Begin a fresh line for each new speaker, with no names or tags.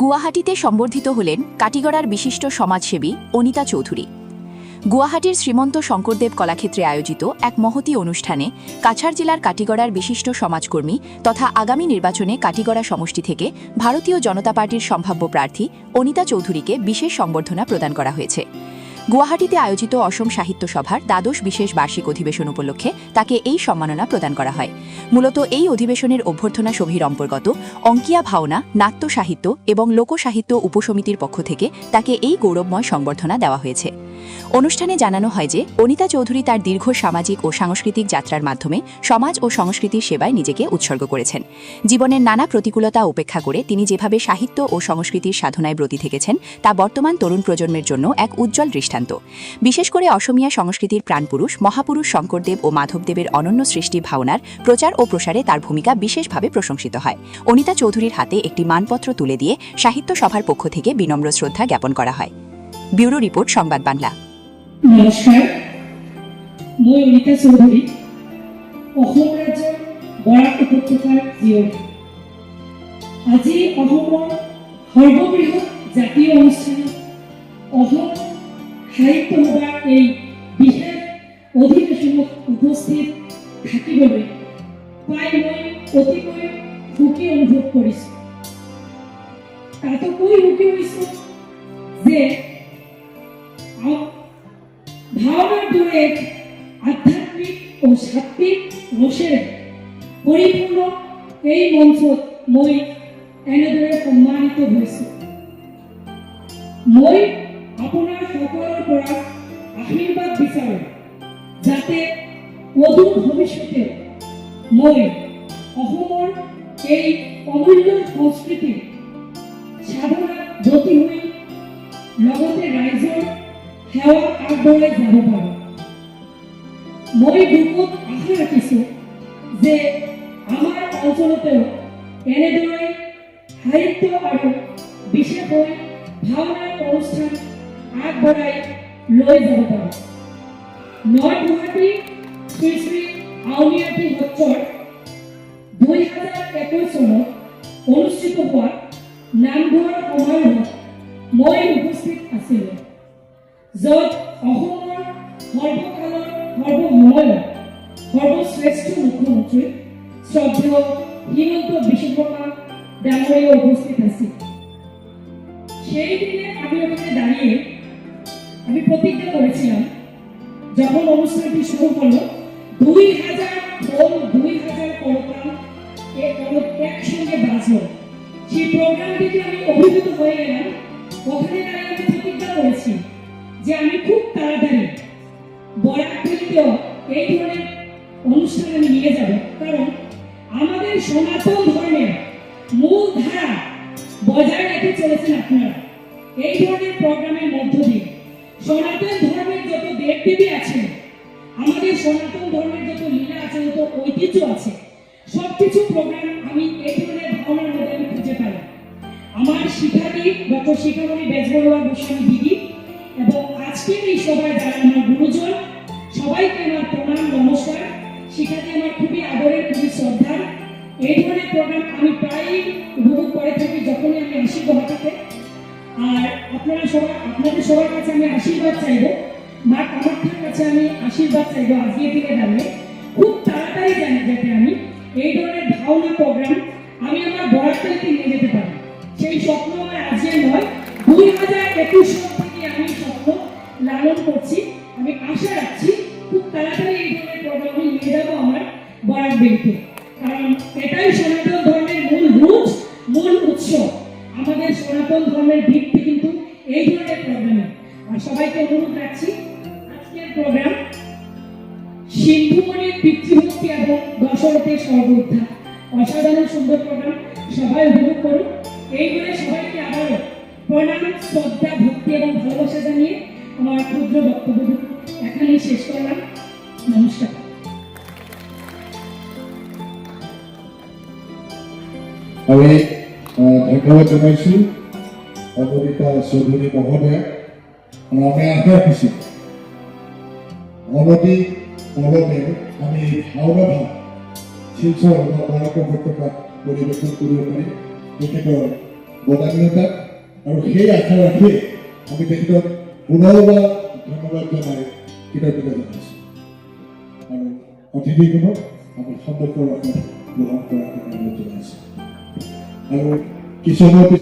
গুয়াহাটিতে সম্বর্ধিত হলেন কাটিগড়ার বিশিষ্ট সমাজসেবী অনিতা চৌধুরী। গুয়াহাটির শ্রীমন্ত শঙ্করদেব কলাক্ষেত্রে আয়োজিত এক মহতী অনুষ্ঠানে কাছাড় জেলার কাটিগড়ার বিশিষ্ট সমাজকর্মী তথা আগামী নির্বাচনে কাটিগড়া সমষ্টি থেকে ভারতীয় জনতা পার্টির সম্ভাব্য প্রার্থী অনিতা চৌধুরীকে বিশেষ সংবর্ধনা প্রদান করা হয়েছে। গুয়াহাটিতে আয়োজিত অসম সাহিত্য সভার দ্বাদশ বিশেষ বার্ষিক অধিবেশন উপলক্ষে তাকে এই সম্মাননা প্রদান করা হয়। মূলত এই অধিবেশনের অভ্যর্থনা সভীর অন্তর্গত অঙ্কিয়া ভাওনা, নাট্য সাহিত্য এবং লোকসাহিত্য উপসমিতির পক্ষ থেকে তাকে এই গৌরবময় সংবর্ধনা দেওয়া হয়েছে। অনুষ্ঠানে জানানো হয় যে অনিতা চৌধুরী তার দীর্ঘ সামাজিক ও সাংস্কৃতিক যাত্রার মাধ্যমে সমাজ ও সংস্কৃতির সেবায় নিজেকে উৎসর্গ করেছেন। জীবনের নানা প্রতিকূলতা উপেক্ষা করে তিনি যেভাবে সাহিত্য ও সংস্কৃতির সাধনায় ব্রতী থেকেছেন তা বর্তমান তরুণ প্রজন্মের জন্য এক উজ্জ্বল দৃষ্টান্ত। বিশেষ করে অসমীয়া সংস্কৃতির প্রাণপুরুষ মহাপুরুষ শঙ্করদেব ও মাধবদেবের অনন্য সৃষ্টি ভাওনার প্রচার ও প্রসারে তার ভূমিকা বিশেষভাবে প্রশংসিত হয়। অনিতা চৌধুরীর হাতে একটি মানপত্র তুলে দিয়ে সাহিত্য সভার পক্ষ থেকে বিনম্র শ্রদ্ধা জ্ঞাপন করা হয়। ব্যুরো রিপোর্ট, সংবাদ বাংলা।
নমস্কাৰ, মই অনিতা চৌধুৰী, অসম ৰাজ্যৰ বৰাক উপত্যকাৰ জীয়ৰী। আজি অসমৰ সৰ্ববৃহৎ জাতীয় অনুষ্ঠানত অসম সাহিত্য সভাৰ এই বিশেষ অধিৱেশনত উপস্থিত থাকিবলৈ পাই মই অতিকৈ সুখী অনুভৱ কৰিছোঁ। তাতোকৈ সুখী হৈছোঁ যে ভাওনার দূরে আধ্যাত্মিক ও সাত্বিক রসের পরিপূর্ণ এই মঞ্চত মই এনেদৰে সম্মানিত হৈছোঁ। মই আপোনাৰ সকলৰ পৰা আশীৰ্বাদ বিচাৰোঁ যাতে অদূৰ ভৱিষ্যতে মই অসমৰ এই অমূল্য সংস্কৃতিৰ সাধনাত ব্ৰতী হৈ লগতে ৰাইজৰ সেৱা আগবঢ়াই যাব পাৰোঁ। মই বুকুত আশা ৰাখিছোঁ যে আমাৰ অঞ্চলতেও এনেদৰে সাহিত্য আৰু বিশেষকৈ ভাওনাৰ অনুষ্ঠান আগবঢ়াই লৈ যাব পাৰোঁ। নৰ্থ গুৱাহাটী শ্ৰী শ্ৰী আউনীআটী সত্ৰৰ 2021 চনত অনুষ্ঠিত হোৱা নামঘৰ সমাৰোহত মই উপস্থিত আছিলোঁ, য'ত অসমৰ সৰ্বকালৰ সৰ্বসময়ৰ সৰ্বশ্ৰেষ্ঠ মুখ্যমন্ত্ৰী শ্ৰদ্ধেয় হিমন্ত বিশ্ব শৰ্মা ডাঙৰীয়া উপস্থিত আছিল। সেই দিনে আমি ওখানে দাঁড়িয়ে আমি প্রতিজ্ঞা করেছিলাম, যখন অনুষ্ঠানটি শুরু হলো 2000 ঢোল 2000 করতাল একসঙ্গে বাজলো। সেই প্রোগ্রাম থেকে আমি অভিভূত হয়ে গেলাম। ওখানে দাঁড়িয়ে আমি প্রতিজ্ঞা করেছি যে আমি খুব তাড়াতাড়ি বরাকভেলিতেও এই ধরনের অনুষ্ঠান আমি নিয়ে যাব, কারণ আমাদের সনাতন ধর্মের মূল ধারা বজায় রেখে চলেছেন আপনারা। এই ধরনের প্রোগ্রামের মধ্য দিয়ে সনাতন ধর্মের যত দেবদেবী আছে, আমাদের সনাতন ধর্মের যত লীলা আছে, যত ঐতিহ্য আছে, সবকিছু প্রোগ্রাম আমি এই ধরনের ভাবনার মধ্যে আমি খুঁজে পাই। আমার শিক্ষার্থী ডক্টর শিখামণি বেজবরুয়া গোস্বামী দিদি এবং আজকের এই সভায় যারা আমার গুরুজন, সবাইকে আমার প্রণাম, নমস্কার। শিক্ষার্থী আমার খুবই আদরের, খুবই শ্রদ্ধার। এই ধরনের প্রোগ্রাম আমি প্রায়ই উপভোগ করে থাকি যখনই আমি আসি গুয়াহাটিতে। আর আপনাদের সবার কাছে আমি আশীর্বাদ চাইবো, মা কামাখ্যার কাছে আমি আশীর্বাদ চাইবো আজকে দিনে দাঁড়িয়ে খুব তাড়াতাড়ি জানি যাতে আমি এই ধরনের ভাওনা প্রোগ্রাম আমি আমার বরাকভেলিতে নিয়ে যেতে পারি। সেই স্বপ্ন আমার আজকে নয়, 2021 সাল থেকে আমি স্বপ্ন লালন করছি। আমি আশা রাখছি খুব তাড়াতাড়ি এই ধরনের প্রোগ্রাম নিয়ে যাবো আমার বরাকভেলিতে, কারণ এটাই সনাতন ধর্মের মূল রুট, মূল উৎস। আমাদের সনাতন ধর্মের ভিত্তি কিন্তু এই ধরনের প্রোগ্রামে। আর সবাইকে অনুরোধ রাখছি, আজকের প্রোগ্রাম সিন্ধুমণির পিতৃভক্তি এবং দশরথের স্বর্গ উদ্ধার, অসাধারণ সুন্দর প্রোগ্রাম, সবাই উপভোগ করুন। এই বলে সবাইকে আবারও প্রণাম, শ্রদ্ধা, ভক্তি এবং ভালোবাসা জানিয়ে আমার ক্ষুদ্র বক্তব্য এখানেই শেষ করলাম। নমস্কার।
আমি ধন্যবাদ জানাইছো অনিতা চৌধুৰী মহোদয়। আমি আশা ৰাখিছোঁ অনতি পলমে আমি ভাওনা ভাগ শিলচৰ বৰাক উপত্যকাত পৰিৱেশন কৰিব পাৰিম। তেখেতৰ বদান্যতা আৰু সেই আশা ৰাখিয়ে আমি তেখেতক পুনৰবাৰ ধন্যবাদ জনাই কৃতজ্ঞতা জনাইছোঁ আৰু অতিথিজনক আমি সন্মুখৰ আসনত গ্ৰহণ কৰাৰ কাৰণে অনুৰোধ জনাইছোঁ আৰু কিছু সময়